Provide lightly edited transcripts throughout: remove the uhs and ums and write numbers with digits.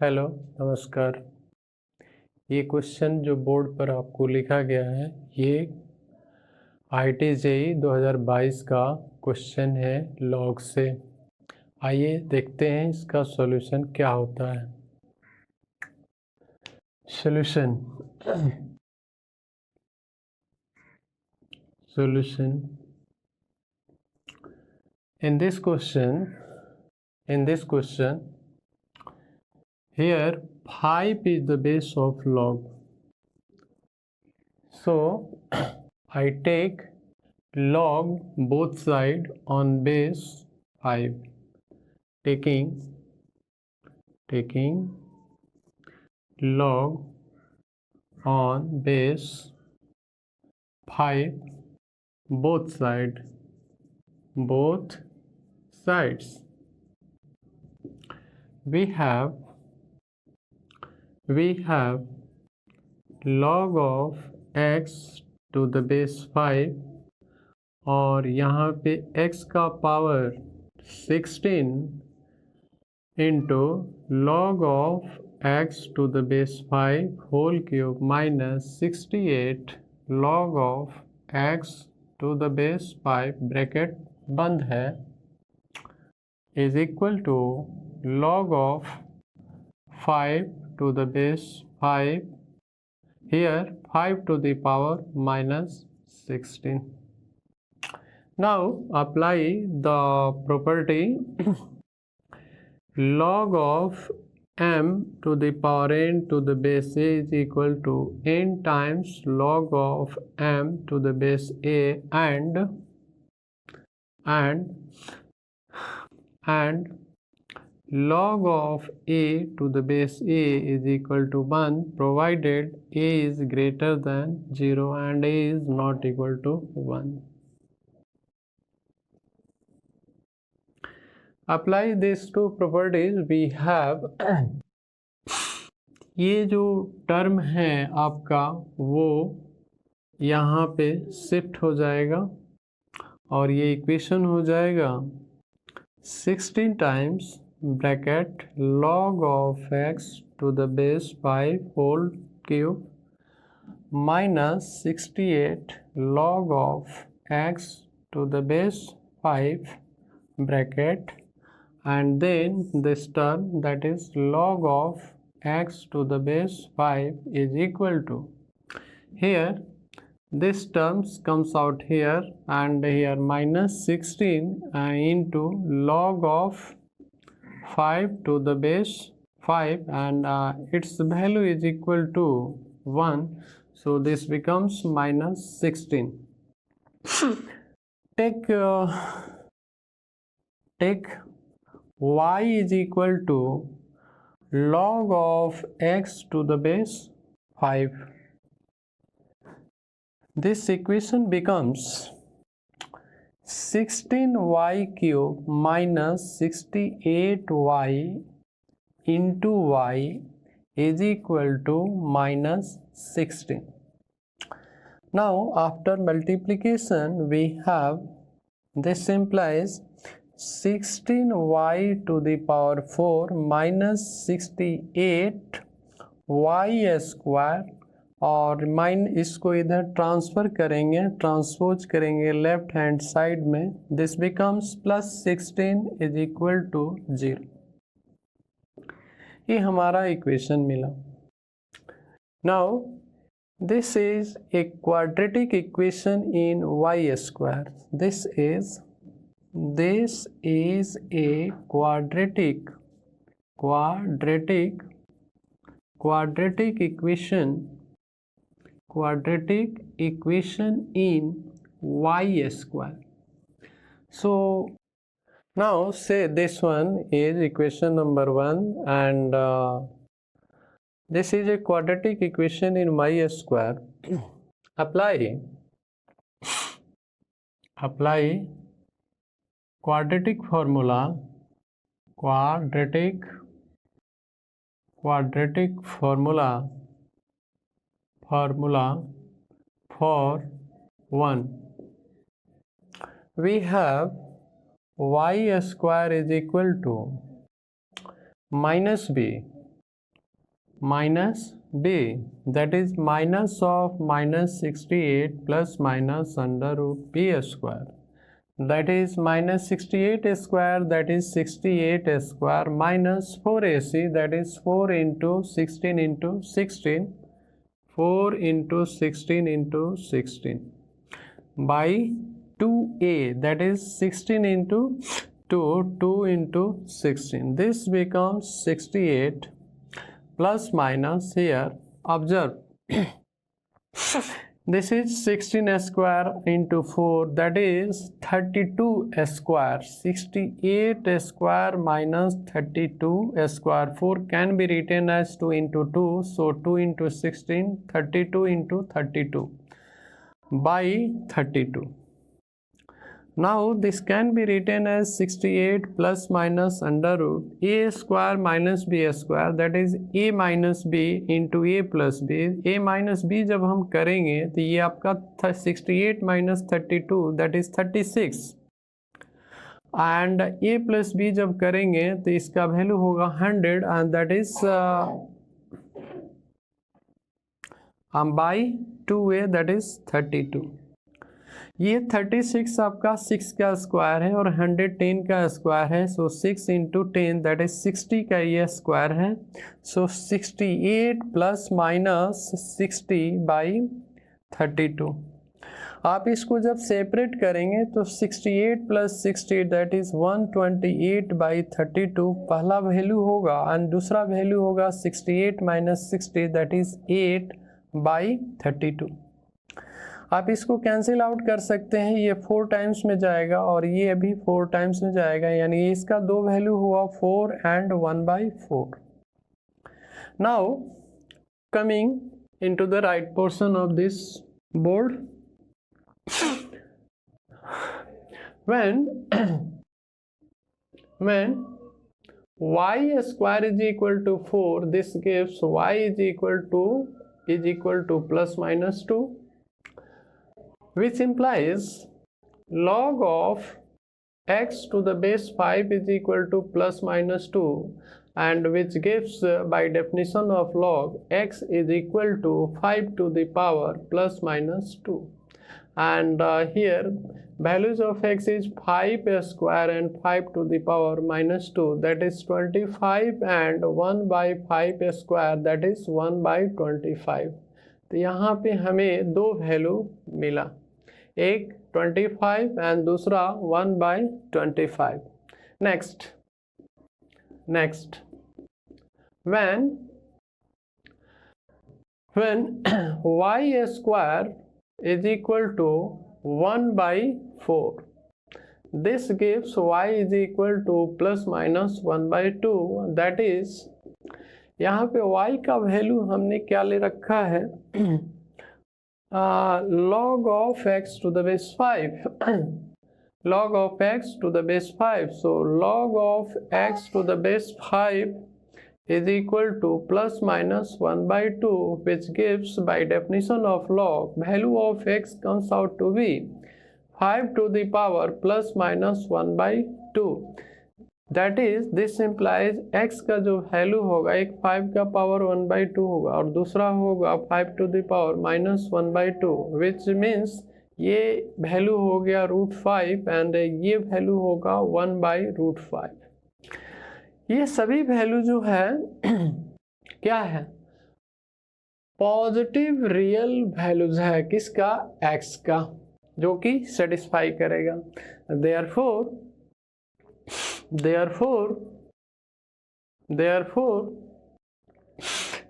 Hello, नमस्कार। ये question जो बोर्ड पर आपको लिखा गया है, ये IIT JEE 2022 का क्वेश्चन है लॉग से। आइए देखते हैं इसका सॉल्यूशन क्या होता है। Solution solution in this question here 5 is the base of log, so I take log both side on base 5, taking log on base 5 both sides. We have log of x to the base 5 और यहाँ पे x का power 16 into log of x to the base 5 whole cube minus 68 log of x to the base 5 bracket बंद है is equal to log of 5 to the base 5, here 5 to the power minus 16. Now apply the property log of m to the power n to the base a is equal to n times log of m to the base a and log of a to the base a is equal to 1 provided a is greater than 0 and a is not equal to 1. Apply these two properties. We have ये जो term है आपका वो यहाँ पे shift हो जाएगा और ये इक्वेशन हो जाएगा 16 times bracket log of x to the base 5 whole cube minus 68 log of x to the base 5 bracket and then this term that is log of x to the base 5 is equal to, here this terms comes out here and here minus 16 into log of 5 to the base 5 and its value is equal to 1, so this becomes minus 16. Take y is equal to log of x to the base 5. This equation becomes 16y cube minus 68y into y is equal to minus 16. Now after multiplication we have, this implies 16y to the power 4 minus 68 y square और इसको इधर transfer करेंगे, transpose करेंगे left hand side में, this becomes plus 16 is equal to 0. ये हमारा equation मिला. Now this is a quadratic equation in y square. This is a quadratic equation in y square. So now say this one is equation number 1 and this is a quadratic equation in y square. Apply quadratic formula for 1. We have y square is equal to minus b minus b, that is minus of minus 68 plus minus under root b square, that is minus 68 square, that is 68 square minus 4ac, that is 4 into 16 into 16, 4 into 16 into 16 by 2a, that is 16 into 2, 2 into 16. This becomes 68 plus minus, here observe this is 16 square into 4, that is 32 square. 68 square minus 32 square. 4 can be written as 2 into 2. So 2 into 16, 32 into 32 by 32. Now this can be written as 68 plus minus under root a square minus b square, that is a minus b into a plus b. a minus b जब हम करेंगे तो ये आपका 68 minus 32, that is 36, and a plus b जब करेंगे तो इसका वैल्यू होगा 100 and that is by 2a, that is 32. ये 36 आपका 6 का स्क्वायर है और 100 10 का स्क्वायर है. सो 6 इंटू 10, दैट इज 60 का ये स्क्वायर है. सो 68 प्लस माइनस 60 बाई 32. आप इसको जब सेपरेट करेंगे तो 68 प्लस 60, दैट इज 128 बाई 32 पहला वैल्यू होगा, एंड दूसरा वैल्यू होगा 68 माइनस 60, दैट इज 8 बाई 32. आप इसको कैंसिल आउट कर सकते हैं. ये 4 टाइम्स में जाएगा और ये भी 4 टाइम्स में जाएगा, यानी इसका दो वैल्यू हुआ 4 and 1/4. Now coming into the right portion of this board, when y square is equal to 4, this gives y is equal to plus minus 2, which implies log of x to the base 5 is equal to plus minus 2, and which gives by definition of log x is equal to 5 to the power plus minus 2. And here values of x is 5 square and 5 to the power minus 2, that is 25, and 1 by 5 square, that is 1 by 25. तो यहाँ पे हमें दो value मिला, एक 25 and दूसरा 1 by 25. Next when y square is equal to 1 by 4, this gives y is equal to plus minus 1 by 2, that is यहाँ पे y का वैल्यू हमने क्या ले रखा है, log of x to the base 5. log of x to the base 5. So log of x to the base 5 is equal to plus minus 1 by 2, which gives by definition of log value of x comes out to be 5 to the power plus minus 1 by 2. That is, this implies x का जो value होगा, एक 5 का power 1 by 2 होगा और दूसरा होगा 5 to the power minus 1 by 2, which means ये वैल्यू हो गया √5 एंड ये वैल्यू होगा 1 by √5. ये सभी वैल्यू जो है क्या है, पॉजिटिव रियल वैल्यूज है, किसका, x का, जो कि सेटिस्फाई करेगा. therefore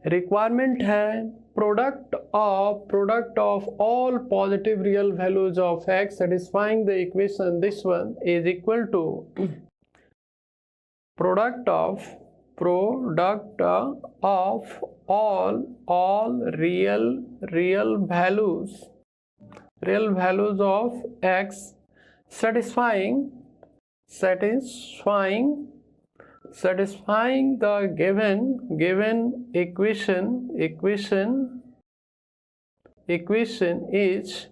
रिक्वायरमेंट है product of all positive real values of x satisfying the equation, this one is equal to product of all real values of x satisfying the given equation is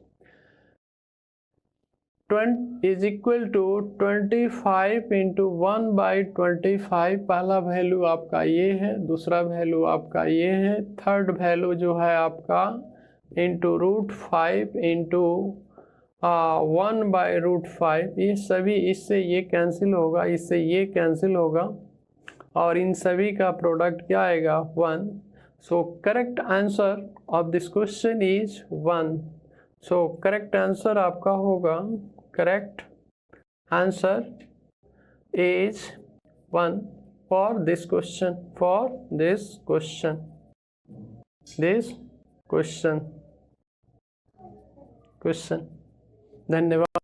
is equal to 25 into 1/25। पहला value आपका ये है, दूसरा value आपका ये है, third value जो है आपका इंटू √5 इंटू 1/√5। ये सभी इससे ये कैंसिल होगा, इससे ये कैंसिल होगा और इन सभी का प्रोडक्ट क्या आएगा 1। So correct answer of this question is 1। So correct answer आपका होगा, correct answer is 1 for this question, this question. धन्यवाद।